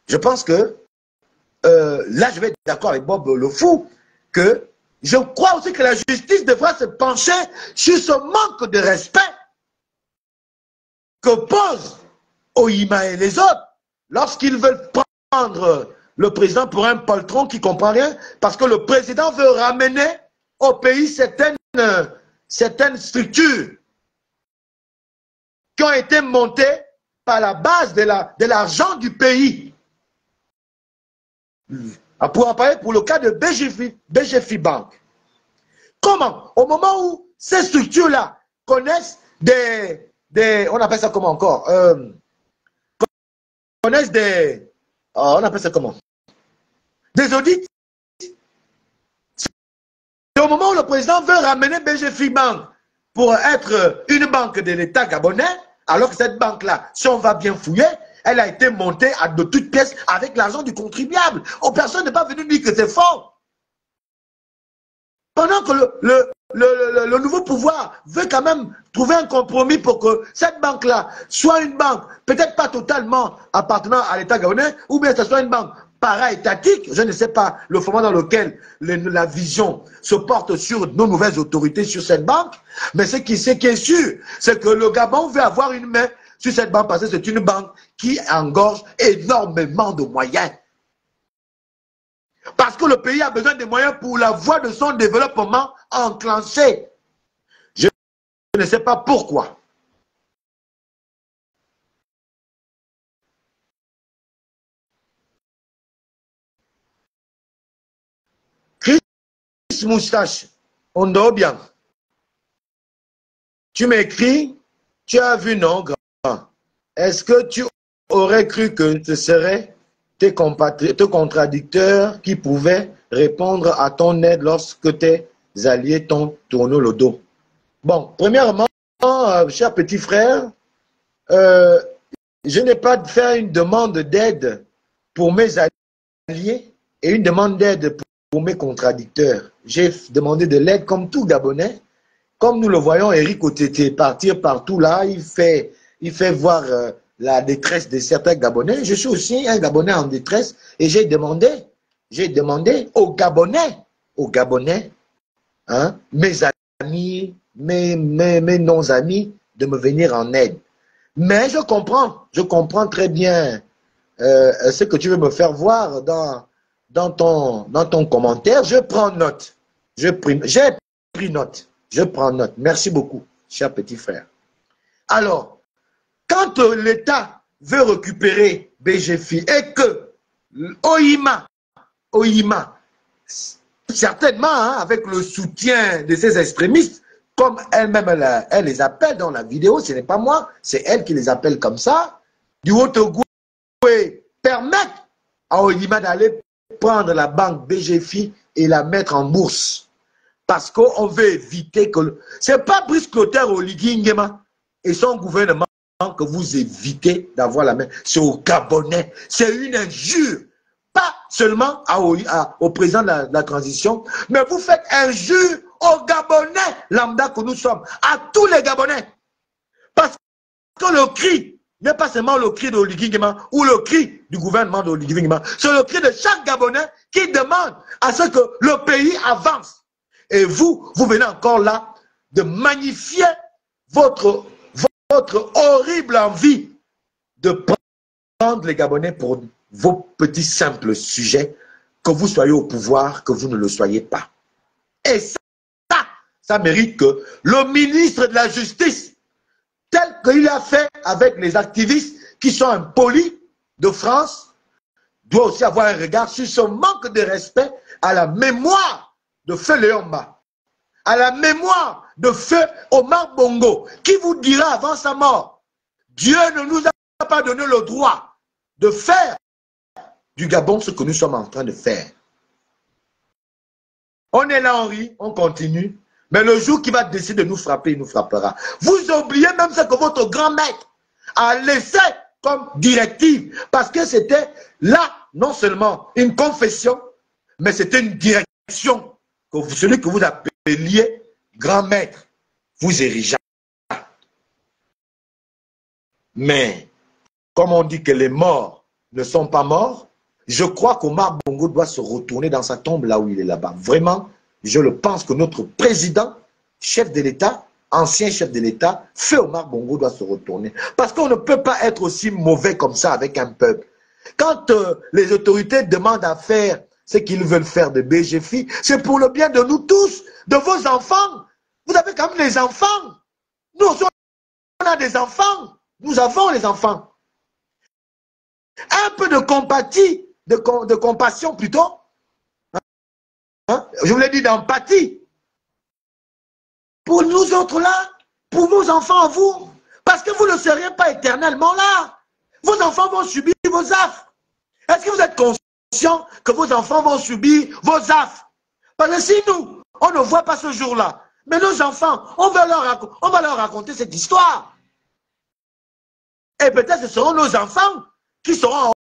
Je pense que, là je vais être d'accord avec Bob le Fou, que je crois aussi que la justice devra se pencher sur ce manque de respect que posent Oima et les autres lorsqu'ils veulent prendre le président pour un poltron qui ne comprend rien, parce que le président veut ramener au pays certaines structures qui ont été montées par la base de l'argent du pays. Pour en parler pour le cas de BGFI Bank. Comment? Au moment où ces structures-là connaissent on appelle ça comment encore? Connaissent on appelle ça comment? Des audits. C'est au moment où le président veut ramener BGFI Bank pour être une banque de l'État gabonais, alors que cette banque-là, si on va bien fouiller, elle a été montée de toutes pièces avec l'argent du contribuable. Oh, personne n'est pas venu dire que c'est faux. Pendant que le nouveau pouvoir veut quand même trouver un compromis pour que cette banque-là soit une banque, peut-être pas totalement appartenant à l'État gabonais, ou bien que ce soit une banque para-étatique, je ne sais pas le format dans lequel la vision se porte sur nos nouvelles autorités sur cette banque, mais ce qui est sûr, c'est que le Gabon veut avoir une main sur cette banque parce que c'est une banque qui engorge énormément de moyens. Parce que le pays a besoin de moyens pour la voie de son développement enclenché. Je ne sais pas pourquoi. Chris Moustache, on dort bien. Tu m'écris, tu as vu non, grand. Est-ce que tu aurais cru que ce serait tes contradicteurs qui pouvaient répondre à ton aide lorsque tes alliés t'ont tourné le dos? Bon, premièrement, cher petit frère, je n'ai pas fait une demande d'aide pour mes alliés et une demande d'aide pour mes contradicteurs. J'ai demandé de l'aide comme tout Gabonais. Comme nous le voyons, Eric Otete partir partout là, il fait voir la détresse de certains Gabonais. Je suis aussi un Gabonais en détresse et j'ai demandé aux Gabonais, hein, mes amis, mes non-amis, de me venir en aide. Mais je comprends très bien ce que tu veux me faire voir dans ton commentaire. Je prends note. J'ai pris note. Je prends note. Merci beaucoup, cher petit frère. Alors, quand l'État veut récupérer BGFI et que Oima, certainement hein, avec le soutien de ces extrémistes, comme elle-même elle les appelle dans la vidéo, ce n'est pas moi, c'est elle qui les appelle comme ça, du Haut-Ogooué permettent à Oima d'aller prendre la banque BGFI et la mettre en bourse. Parce qu'on veut éviter que... Ce n'est pas Brice Clotaire Oligui Nguema et son gouvernement que vous évitez d'avoir la main. C'est aux Gabonais. C'est une injure. Pas seulement au président de la transition, mais vous faites injure aux Gabonais lambda que nous sommes, à tous les Gabonais. Parce que le cri n'est pas seulement le cri d'Oligui Nguema ou le cri du gouvernement d'Oligui Nguema, c'est le cri de chaque Gabonais qui demande à ce que le pays avance. Et vous venez encore là de magnifier votre horrible envie de prendre les Gabonais pour vos petits simples sujets, que vous soyez au pouvoir, que vous ne le soyez pas. Et ça mérite que le ministre de la Justice, tel qu'il a fait avec les activistes qui sont impolis de France, doit aussi avoir un regard sur ce manque de respect à la mémoire de Feu Léomba, à la mémoire de Feu Omar Bongo, qui vous dira avant sa mort, Dieu ne nous a pas donné le droit de faire du Gabon ce que nous sommes en train de faire. On est là, Henri, on continue, mais le jour qu'il va décider de nous frapper, il nous frappera. Vous oubliez même ce que votre grand maître a laissé comme directive, parce que c'était là, non seulement une confession, mais c'était une direction que celui que vous appeliez grand maître vous érigea. Mais, comme on dit que les morts ne sont pas morts, je crois qu'Omar Bongo doit se retourner dans sa tombe là où il est là-bas. Vraiment, je le pense que notre président, chef de l'État, ancien chef de l'État, Feu Omar Bongo doit se retourner. Parce qu'on ne peut pas être aussi mauvais comme ça avec un peuple. Quand les autorités demandent à faire ce qu'ils veulent faire de BGFI, c'est pour le bien de nous tous, de vos enfants. Vous avez quand même des enfants. Nous aussi, on a des enfants. Nous avons les enfants. Un peu de compatie, de compassion plutôt. Hein? Je vous l'ai dit, d'empathie. Pour nous autres là, pour vos enfants à vous. Parce que vous ne serez pas éternellement là. Vos enfants vont subir vos affres. Est-ce que vous êtes conscient que vos enfants vont subir vos affres? Parce que si nous, on ne voit pas ce jour-là, mais nos enfants, on va leur raconter cette histoire. Et peut-être ce seront nos enfants qui seront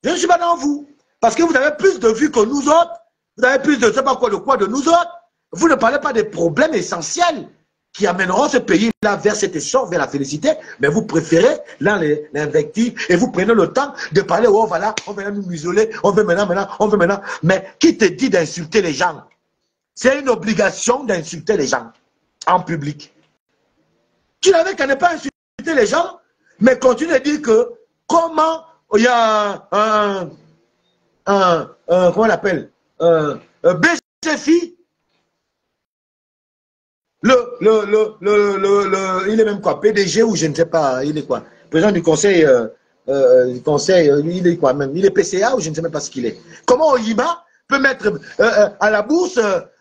Je ne suis pas dans vous. Parce que vous avez plus de vues que nous autres. Vous avez plus de je sais pas quoi de nous autres. Vous ne parlez pas des problèmes essentiels qui amèneront ce pays-là vers cet essor, vers la félicité, mais vous préférez l'invective et vous prenez le temps de parler, oh voilà, on va nous museler, on veut maintenant, on veut maintenant. Mais qui te dit d'insulter les gens? C'est une obligation d'insulter les gens en public. Tu n'avais qu'à ne pas insulter les gens, mais continue de dire que comment il y a comment on l'appelle, BGFI, il est même quoi, PDG ou je ne sais pas, il est quoi, président du conseil, il est quoi même, il est PCA ou je ne sais même pas ce qu'il est. Comment Oyima peut mettre à la bourse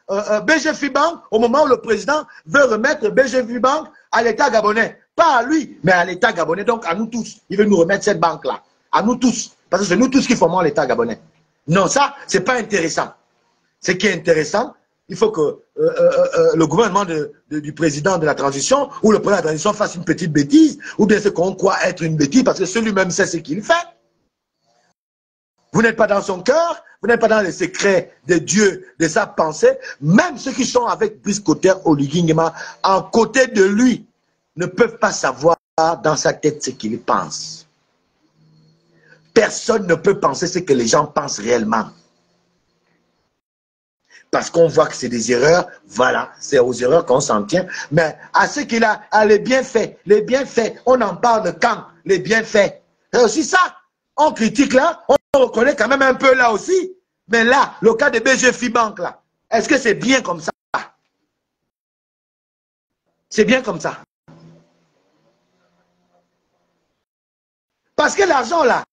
BGFI Bank au moment où le président veut remettre BGFI Bank à l'État gabonais? Pas à lui, mais à l'État gabonais, donc à nous tous. Il veut nous remettre cette banque-là, à nous tous, parce que c'est nous tous qui formons l'État gabonais. Non, ça, c'est pas intéressant. Ce qui est intéressant, il faut que le gouvernement du président de la transition ou le président de la transition fasse une petite bêtise, ou bien ce qu'on croit être une bêtise, parce que celui-même sait ce qu'il fait. Vous n'êtes pas dans son cœur, vous n'êtes pas dans les secrets de Dieu, de sa pensée. Même ceux qui sont avec Brice Kotter Oligui Nguema, en côté de lui, ne peuvent pas savoir dans sa tête ce qu'il pense. Personne ne peut penser ce que les gens pensent réellement. Parce qu'on voit que c'est des erreurs, voilà, c'est aux erreurs qu'on s'en tient. Mais à ce qu'il a, à les bienfaits, on en parle quand? Les bienfaits. C'est aussi ça. On critique là, on reconnaît quand même un peu là aussi. Mais là, le cas de BGFI Bank là, est-ce que c'est bien comme ça? C'est bien comme ça. Parce que l'argent là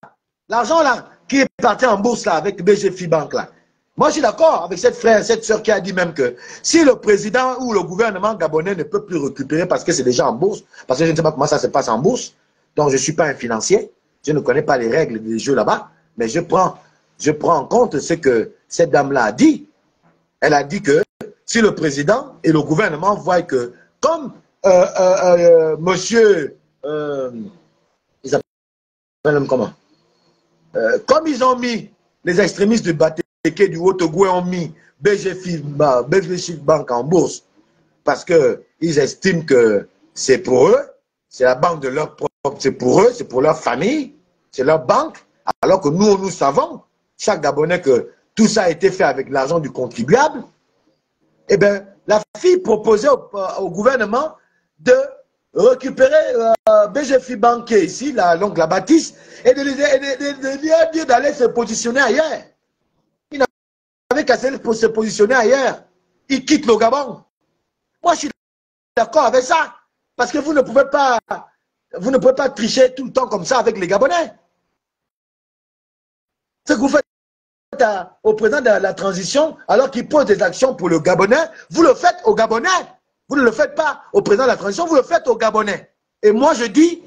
qui est parti en bourse là avec BGFI Bank là, moi je suis d'accord avec cette frère, cette soeur qui a dit même que si le président ou le gouvernement gabonais ne peut plus récupérer parce que c'est déjà en bourse, parce que je ne sais pas comment ça se passe en bourse, donc je ne suis pas un financier, je ne connais pas les règles des jeux là-bas, mais je prends en compte ce que cette dame-là a dit. Elle a dit que si le président et le gouvernement voient que comme monsieur, ils appellent comment, comme ils ont mis, les extrémistes du Bateke, du Haut-Togo ont mis BGFI Bank en bourse parce qu'ils estiment que c'est pour eux, c'est la banque de leur propre, c'est pour eux, c'est pour leur famille, c'est leur banque, alors que nous savons, chaque Gabonais, que tout ça a été fait avec l'argent du contribuable. Eh bien, la fille proposait au gouvernement de récupérer BGFI Bank qui est ici, donc la bâtisse, et de lui dire d'aller se positionner ailleurs. Il n'avait qu'à se positionner ailleurs. Il quitte le Gabon. Moi, je suis d'accord avec ça. Parce que vous ne pouvez pas tricher tout le temps comme ça avec les Gabonais. Ce que vous faites au président de la transition, alors qu'il pose des actions pour le Gabonais, vous le faites aux Gabonais. Vous ne le faites pas au président de la transition, vous le faites aux Gabonais. Et moi, je dis,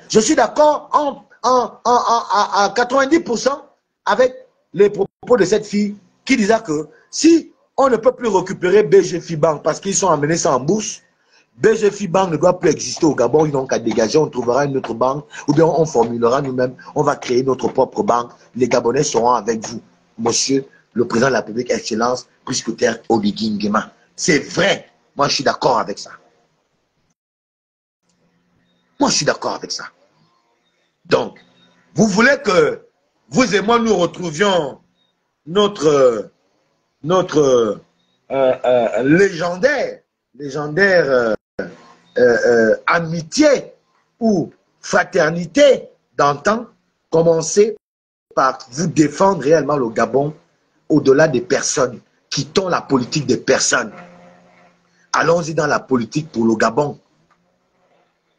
je suis d'accord à 90% avec les propos de cette fille qui disait que si on ne peut plus récupérer BGFI Bank parce qu'ils sont amenés ça en bourse, BGFI Bank ne doit plus exister au Gabon, ils n'ont qu'à dégager, on trouvera une autre banque, ou bien on formulera nous-mêmes, on va créer notre propre banque, les Gabonais seront avec vous. Monsieur le président de la République, Excellence, Brice Kotter Oligui Nguema. C'est vrai, moi je suis d'accord avec ça. Moi je suis d'accord avec ça. Donc, vous voulez que vous et moi nous retrouvions notre légendaire amitié ou fraternité d'antan, commencer par vous défendre réellement le Gabon au-delà des personnes. Quittons la politique des personnes. Allons-y dans la politique pour le Gabon.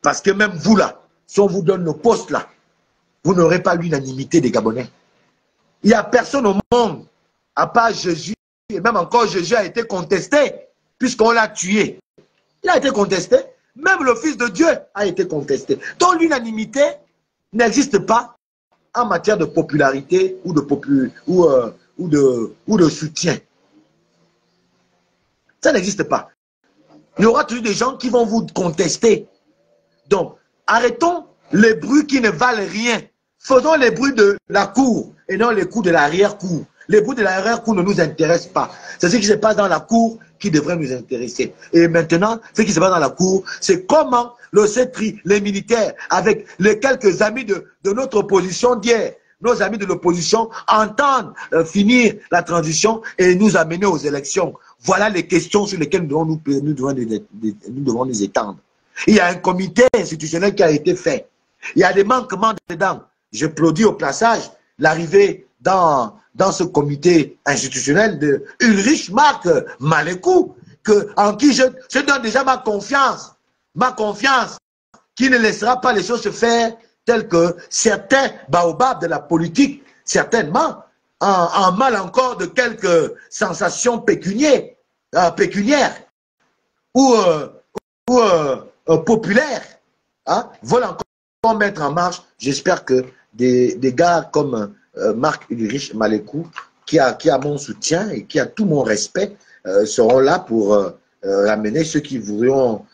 Parce que même vous là, si on vous donne le poste là, vous n'aurez pas l'unanimité des Gabonais. Il n'y a personne au monde, à part Jésus, et même encore Jésus a été contesté, puisqu'on l'a tué. Il a été contesté. Même le Fils de Dieu a été contesté. Donc l'unanimité n'existe pas en matière de popularité ou de soutien. Ça n'existe pas. Il y aura toujours des gens qui vont vous contester. Donc, arrêtons les bruits qui ne valent rien. Faisons les bruits de la cour et non les coups de l'arrière-cour. Les bruits de l'arrière-cour ne nous intéressent pas. C'est ce qui se passe dans la cour qui devrait nous intéresser. Et maintenant, ce qui se passe dans la cour, c'est comment le CETRI, les militaires, avec les quelques amis de notre opposition d'hier, nos amis de l'opposition, entendent finir la transition et nous amener aux élections. Voilà les questions sur lesquelles nous devons nous étendre. Il y a un comité institutionnel qui a été fait. Il y a des manquements dedans. Je applaudis au passage l'arrivée dans ce comité institutionnel de Ulrich Marc Malekou, en qui je donne déjà ma confiance, qui ne laissera pas les choses se faire telles que certains baobabs de la politique, certainement, en mal encore de quelques sensations pécuniaires ou populaires, hein, veulent encore mettre en marche. J'espère que des gars comme Marc Ulrich Malekou, qui a mon soutien et qui a tout mon respect, seront là pour ramener ceux qui voudront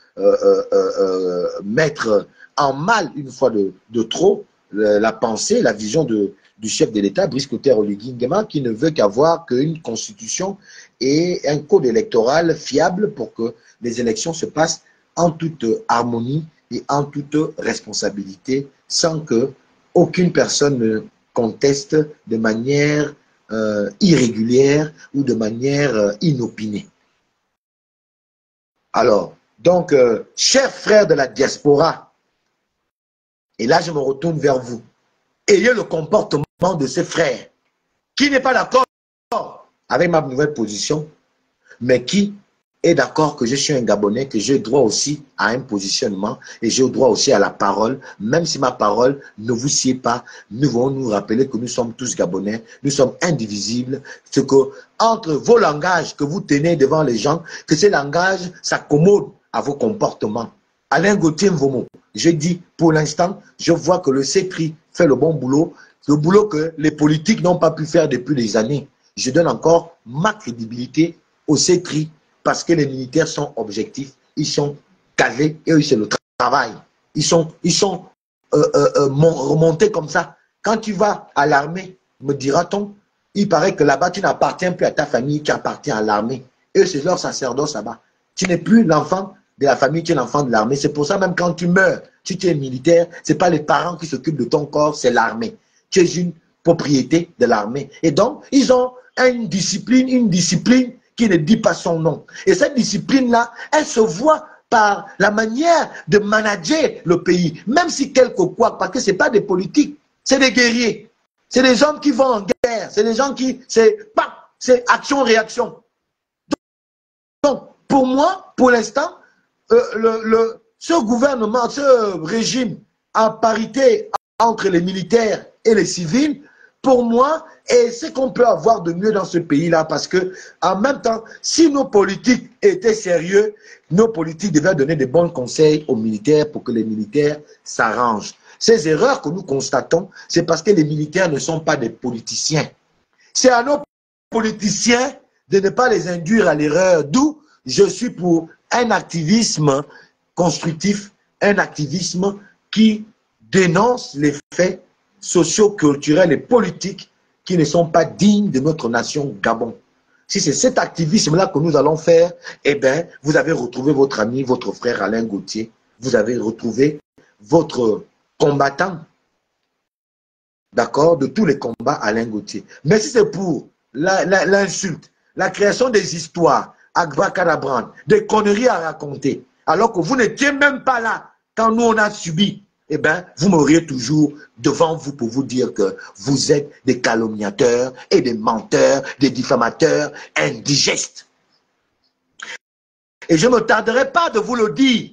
mettre en mal une fois de trop la pensée, la vision du chef de l'État, Brice Clotaire Oligui Nguema, qui ne veut qu'avoir qu'une constitution et un code électoral fiable pour que les élections se passent en toute harmonie et en toute responsabilité, sans que aucune personne ne conteste de manière irrégulière ou de manière inopinée. Alors, donc, chers frères de la diaspora, et là je me retourne vers vous, ayez le comportement de ces frères qui n'est pas d'accord avec ma nouvelle position, mais qui est d'accord que je suis un Gabonais, que j'ai droit aussi à un positionnement et j'ai droit aussi à la parole, même si ma parole ne vous sied pas. Nous devons nous rappeler que nous sommes tous Gabonais, nous sommes indivisibles, ce que entre vos langages que vous tenez devant les gens, que ces langages s'accommodent à vos comportements. Alain Gauthier Mvomo, je dis pour l'instant, je vois que le CETRI fait le bon boulot, le boulot que les politiques n'ont pas pu faire depuis des années. Je donne encore ma crédibilité au CETRI parce que les militaires sont objectifs, ils sont calés et c'est le travail. Ils sont remontés comme ça. Quand tu vas à l'armée, me dira-t-on, il paraît que là-bas, tu n'appartiens plus à ta famille, tu appartiens à l'armée. Eux, c'est leur sacerdoce là-bas. Tu n'es plus l'enfant de la famille, tu es l'enfant de l'armée. C'est pour ça même quand tu meurs, si tu es militaire, ce n'est pas les parents qui s'occupent de ton corps, c'est l'armée. Tu es une propriété de l'armée. Et donc, ils ont une discipline qui ne dit pas son nom. Et cette discipline-là, elle se voit par la manière de manager le pays. Même si quelquefois, parce que ce n'est pas des politiques, c'est des guerriers. C'est des hommes qui vont en guerre. C'est des gens qui, c'est action-réaction. Donc, pour moi, pour l'instant, ce gouvernement, ce régime en parité entre les militaires et les civils, pour moi, et c'est qu'on peut avoir de mieux dans ce pays-là, parce que en même temps, si nos politiques étaient sérieux, nos politiques devaient donner de bons conseils aux militaires pour que les militaires s'arrangent. Ces erreurs que nous constatons, c'est parce que les militaires ne sont pas des politiciens. C'est à nos politiciens de ne pas les induire à l'erreur, d'où je suis pour un activisme constructif, un activisme qui dénonce les faits socio-culturels et politiques qui ne sont pas dignes de notre nation Gabon. Si c'est cet activisme-là que nous allons faire, eh bien, vous avez retrouvé votre ami, votre frère Alain Gauthier, vous avez retrouvé votre combattant, d'accord, de tous les combats Alain Gauthier. Mais si c'est pour l'insulte, la création des histoires, Agbacadabran, des conneries à raconter, alors que vous n'étiez même pas là quand nous on a subi, eh bien, vous m'auriez toujours devant vous pour vous dire que vous êtes des calomniateurs et des menteurs, des diffamateurs indigestes. Et je ne me tarderai pas de vous le dire.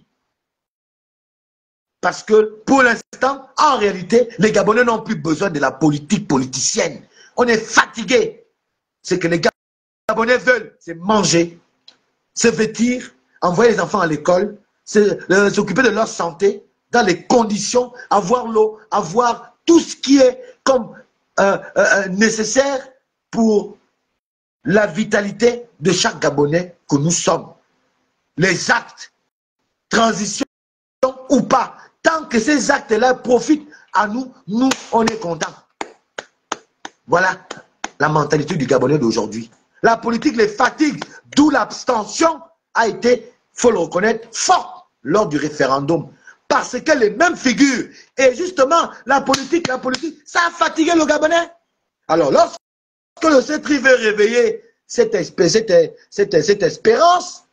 Parce que pour l'instant, en réalité, les Gabonais n'ont plus besoin de la politique politicienne. On est fatigué. Ce que les Gabonais veulent, c'est manger, se vêtir, envoyer les enfants à l'école, s'occuper de leur santé, dans les conditions, avoir l'eau, avoir tout ce qui est comme nécessaire pour la vitalité de chaque Gabonais que nous sommes. Les actes, transition ou pas, tant que ces actes-là profitent à nous, nous, on est contents. Voilà la mentalité du Gabonais d'aujourd'hui. La politique les fatigue, d'où l'abstention a été, il faut le reconnaître, forte lors du référendum. Parce que les mêmes figures, et justement, la politique, ça a fatigué le Gabonais. Alors, lorsque le CETRI veut réveiller cette espérance,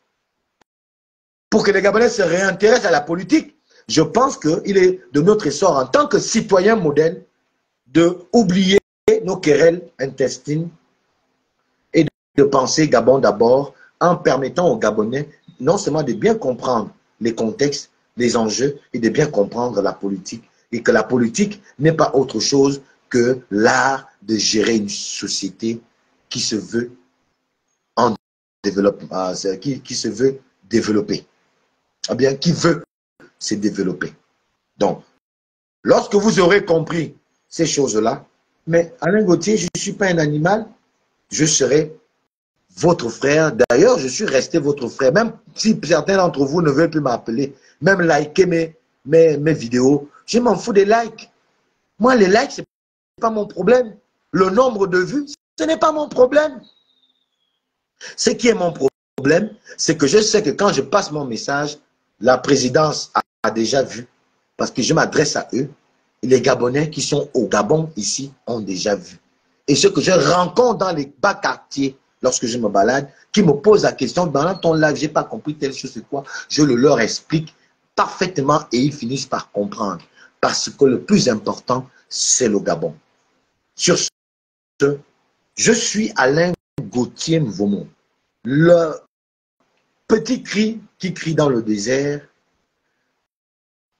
pour que les Gabonais se réintéressent à la politique, je pense qu'il est de notre essor en tant que citoyen modèle de oublier nos querelles intestines et de penser Gabon d'abord en permettant aux Gabonais non seulement de bien comprendre les contextes, les enjeux et de bien comprendre la politique et que la politique n'est pas autre chose que l'art de gérer une société qui se veut en développement, qui se veut développer, ou bien qui veut se développer. Donc, lorsque vous aurez compris ces choses-là, mais Alain Gauthier, je ne suis pas un animal, je serai votre frère. D'ailleurs, je suis resté votre frère. Même si certains d'entre vous ne veulent plus m'appeler, même liker mes vidéos, je m'en fous des likes. Moi, les likes, ce n'est pas mon problème. Le nombre de vues, ce n'est pas mon problème. Ce qui est mon problème, c'est que je sais que quand je passe mon message, la présidence a déjà vu, parce que je m'adresse à eux, et les Gabonais qui sont au Gabon ici ont déjà vu. Et ce que je rencontre dans les bas quartiers, lorsque je me balade, qui me posent la question, dans ton live, je n'ai pas compris telle chose, c'est quoi, je le leur explique parfaitement et ils finissent par comprendre. Parce que le plus important, c'est le Gabon. Sur ce, je suis Alain Gauthier Mvomo, le petit cri qui crie dans le désert,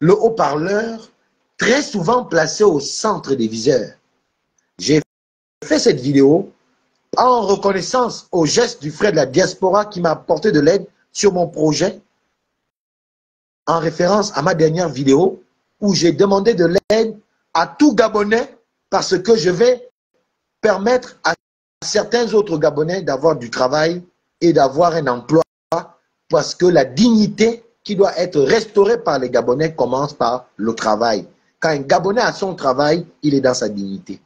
le haut-parleur très souvent placé au centre des viseurs. J'ai fait cette vidéo en reconnaissance au geste du frère de la diaspora qui m'a apporté de l'aide sur mon projet, en référence à ma dernière vidéo où j'ai demandé de l'aide à tout Gabonais parce que je vais permettre à certains autres Gabonais d'avoir du travail et d'avoir un emploi parce que la dignité qui doit être restaurée par les Gabonais commence par le travail. Quand un Gabonais a son travail, il est dans sa dignité.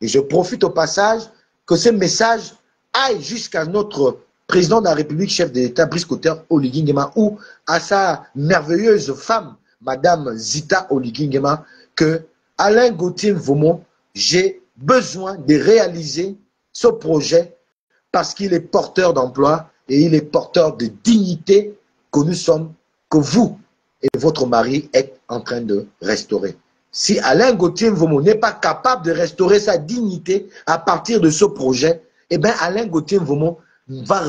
Et je profite au passage que ce message aille jusqu'à notre président de la République, chef de l'État, Brice Clotaire Oligui Nguema, ou à sa merveilleuse femme, Madame Zita Oligui Nguema, que Alain Gauthier Mvomo, j'ai besoin de réaliser ce projet parce qu'il est porteur d'emploi et il est porteur de dignité que nous sommes, que vous et votre mari êtes en train de restaurer. Si Alain Gauthier Mvomo n'est pas capable de restaurer sa dignité à partir de ce projet, eh bien Alain Gauthier Mvomo va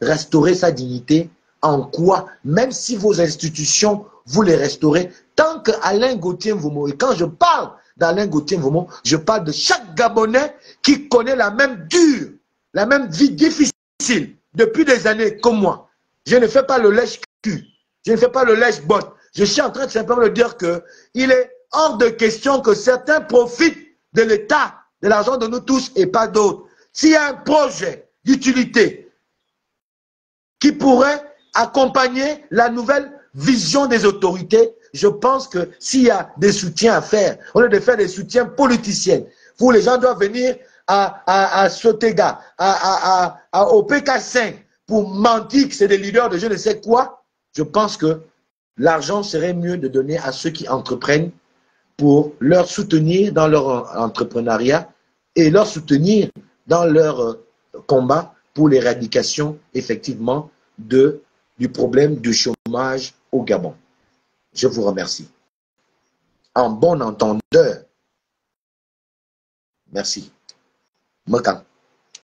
restaurer sa dignité en quoi? Même si vos institutions, vous les restaurez, tant que Alain Gauthier Mvomo, et quand je parle d'Alain Gauthier Mvomo, je parle de chaque Gabonais qui connaît la même dure, la même vie difficile depuis des années comme moi. Je ne fais pas le lèche-cul, je ne fais pas le lèche-botte. Je suis en train de simplement de dire qu'il est hors de question que certains profitent de l'État, de l'argent de nous tous et pas d'autres. S'il y a un projet d'utilité qui pourrait accompagner la nouvelle vision des autorités, je pense que s'il y a des soutiens à faire, au lieu de faire des soutiens politiciens, où les gens doivent venir à Sotega, au PK5 pour mentir que c'est des leaders de je ne sais quoi, je pense que l'argent serait mieux de donner à ceux qui entreprennent pour leur soutenir dans leur entrepreneuriat et leur soutenir dans leur combat pour l'éradication effectivement du problème du chômage au Gabon. Je vous remercie. En bon entendeur, merci. Mokan.